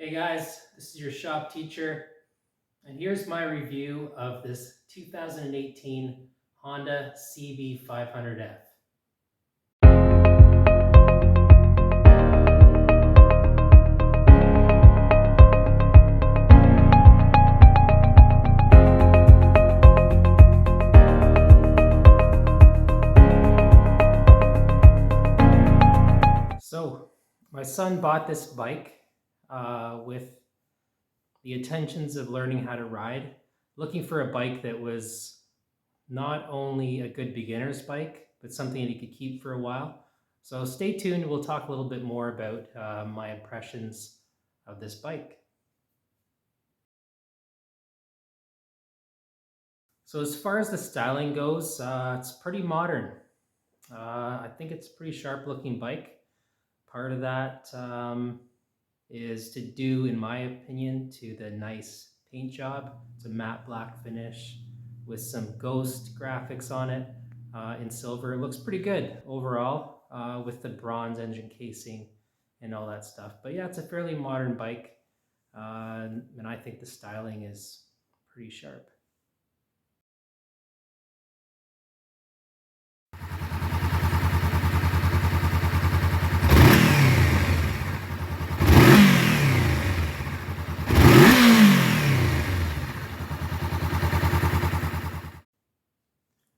Hey guys, this is your shop teacher, and here's my review of this 2018 Honda CB500F. So, my son bought this bike with the intentions of learning how to ride, looking for a bike that was not only a good beginner's bike, but something that he could keep for a while. So stay tuned, we'll talk a little bit more about my impressions of this bike. So as far as the styling goes, it's pretty modern. I think it's a pretty sharp looking bike. Part of that is to do, in my opinion, to the nice paint job. It's a matte black finish with some ghost graphics on it in silver. It looks pretty good overall with the bronze engine casing and all that stuff. But yeah, it's a fairly modern bike, and I think the styling is pretty sharp.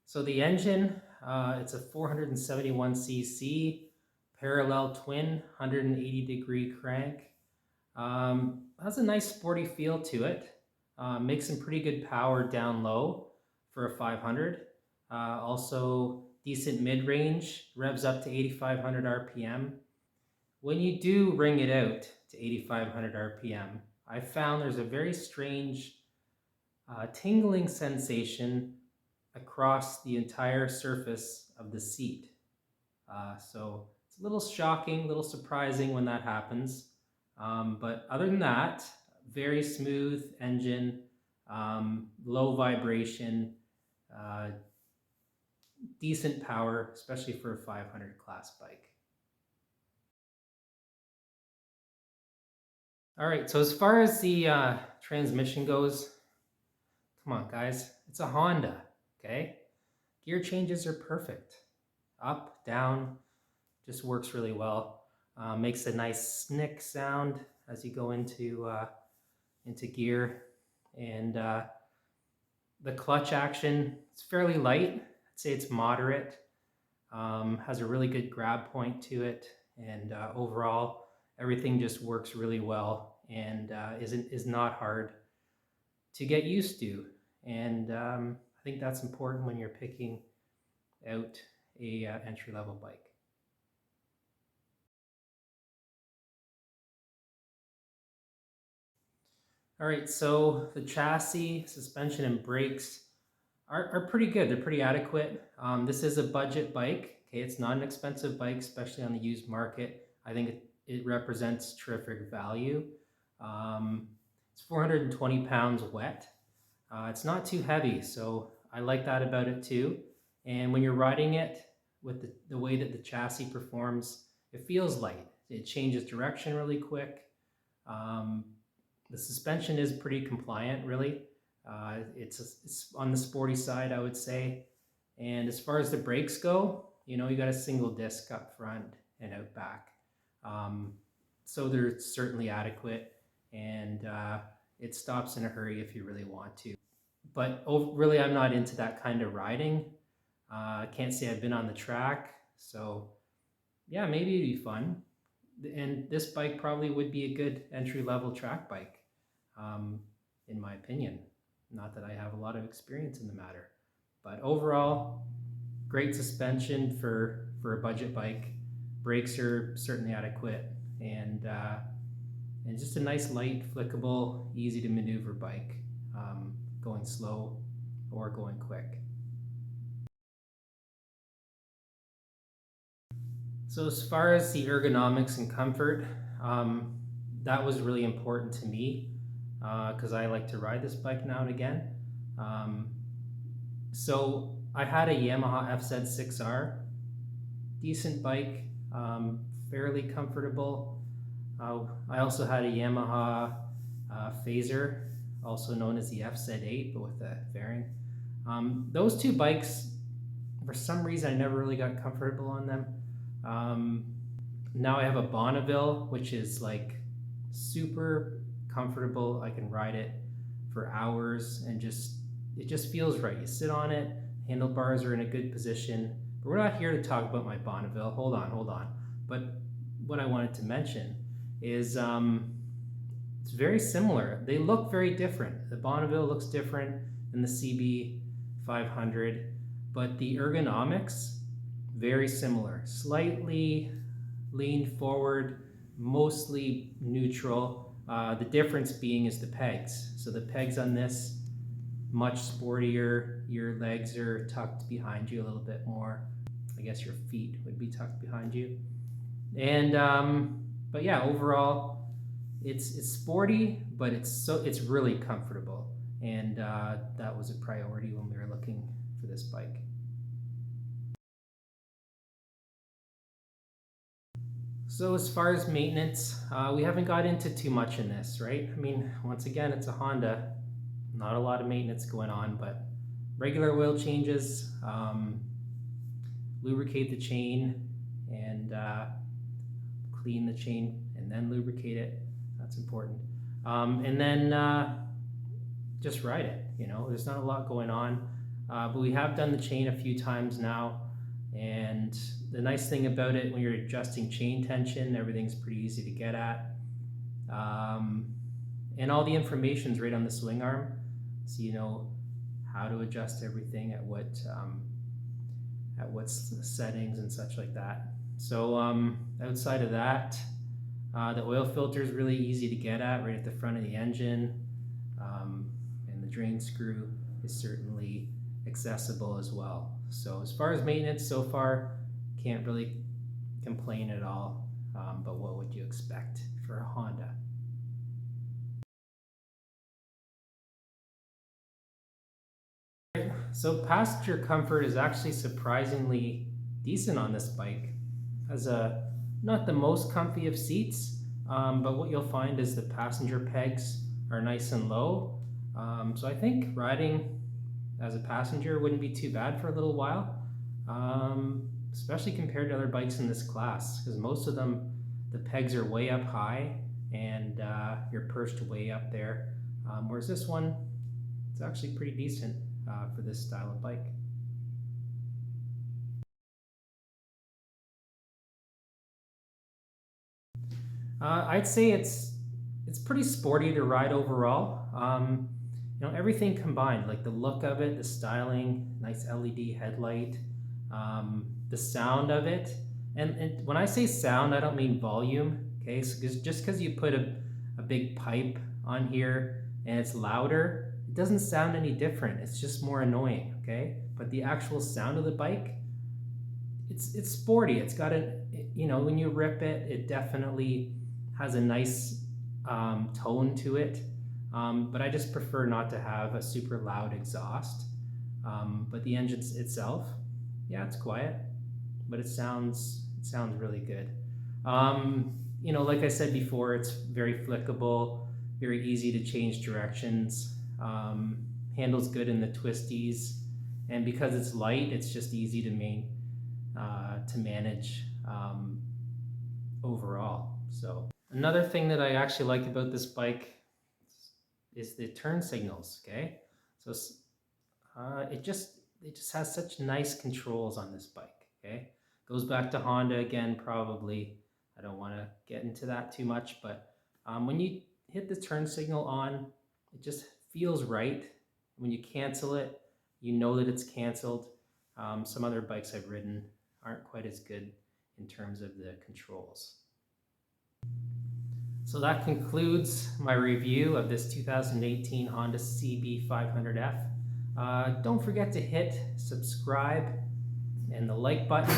So the engine, it's a 471cc parallel twin 180 degree crank. Has a nice sporty feel to it. Makes some pretty good power down low for a 500. Also decent mid-range, revs up to 8,500 RPM. When you do ring it out to 8,500 RPM, I found there's a very strange tingling sensation across the entire surface of the seat. So it's a little shocking, a little surprising when that happens. But other than that, very smooth engine, low vibration, decent power, especially for a 500 class bike. All right, so as far as the transmission goes, come on guys, it's a Honda, okay? Gear changes are perfect. Up, down, just works really well. Makes a nice snick sound as you go into gear. And the clutch action, it's fairly light. I'd say it's moderate. Has a really good grab point to it. And overall, everything just works really well and is not hard to get used to. And I think that's important when you're picking out a entry-level bike. All right, so the chassis, suspension, and brakes are pretty good. They're pretty adequate. This is a budget bike. Okay, it's not an expensive bike, especially on the used market. I think it represents terrific value. It's 420 pounds wet. It's not too heavy, so I like that about it too. And when you're riding it, with the way that the chassis performs, it feels light. It changes direction really quick. The suspension is pretty compliant, really. It's on the sporty side, I would say. And as far as the brakes go, you got a single disc up front and out back. So they're certainly adequate, and it stops in a hurry if you really want to. But really, I'm not into that kind of riding. I can't say I've been on the track, so yeah, maybe it'd be fun. And this bike probably would be a good entry-level track bike, in my opinion. Not that I have a lot of experience in the matter, but overall, great suspension for a budget bike. Brakes are certainly adequate, and just a nice, light, flickable, easy to maneuver bike, going slow or going quick. So as far as the ergonomics and comfort, that was really important to me because I like to ride this bike now and again. So I had a Yamaha FZ6R, decent bike, fairly comfortable. I also had a Yamaha Phaser, also known as the FZ8, but with a fairing. Those two bikes, for some reason, I never really got comfortable on them. Now I have a Bonneville, which is like super comfortable. I can ride it for hours and it just feels right. You sit on it, handlebars are in a good position. But we're not here to talk about my Bonneville. Hold on. But what I wanted to mention is it's very similar. They look very different. The Bonneville looks different than the CB500, but the ergonomics, very similar. Slightly leaned forward, mostly neutral. The difference being is the pegs. So the pegs on this, much sportier. Your legs are tucked behind you a little bit more. I guess your feet would be tucked behind you. And but yeah, overall, it's sporty, but it's really comfortable, and that was a priority when we were looking for this bike. So as far as maintenance, we haven't got into too much in this, right? I mean, once again, it's a Honda, not a lot of maintenance going on, but regular oil changes, lubricate the chain, and clean the chain, and then lubricate it. That's important. And then just ride it. You know, there's not a lot going on, but we have done the chain a few times now. And the nice thing about it, when you're adjusting chain tension, everything's pretty easy to get at. And all the information's right on the swing arm, so you know how to adjust everything at what settings and such like that. So outside of that, the oil filter is really easy to get at, right at the front of the engine, and the drain screw is certainly accessible as well. So as far as maintenance so far, can't really complain at all, but what would you expect for a Honda? So passenger comfort is actually surprisingly decent on this bike. Has not the most comfy of seats, but what you'll find is the passenger pegs are nice and low. So I think riding as a passenger wouldn't be too bad for a little while, especially compared to other bikes in this class, because most of them, the pegs are way up high and you're perched way up there, whereas this one, it's actually pretty decent for this style of bike. I'd say it's pretty sporty to ride overall. You know, everything combined, like the look of it, the styling, nice LED headlight, the sound of it. And when I say sound, I don't mean volume, okay? So just because you put a big pipe on here and it's louder, it doesn't sound any different. It's just more annoying, okay? But the actual sound of the bike, it's sporty. It's got you know, when you rip it, it definitely has a nice tone to it. But I just prefer not to have a super loud exhaust. But the engine itself, yeah, it's quiet, but it sounds really good. You know, like I said before, it's very flickable, very easy to change directions, handles good in the twisties, and because it's light, it's just easy to manage overall. So another thing that I actually like about this bike is the turn signals. Okay, so it just has such nice controls on this bike. Okay, goes back to Honda again, probably. I don't want to get into that too much, but when you hit the turn signal on, it just feels right. When you cancel it, you know that it's canceled. Some other bikes I've ridden aren't quite as good in terms of the controls. So that concludes my review of this 2018 Honda CB500F. Don't forget to hit subscribe and the like button,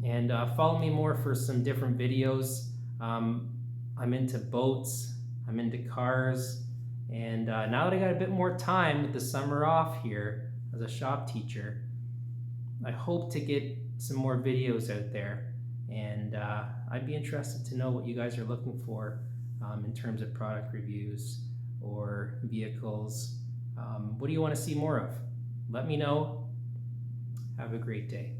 and follow me more for some different videos. I'm into boats, I'm into cars, and now that I got a bit more time with the summer off here as a shop teacher, I hope to get some more videos out there And I'd be interested to know what you guys are looking for in terms of product reviews or vehicles. What do you want to see more of? Let me know. Have a great day.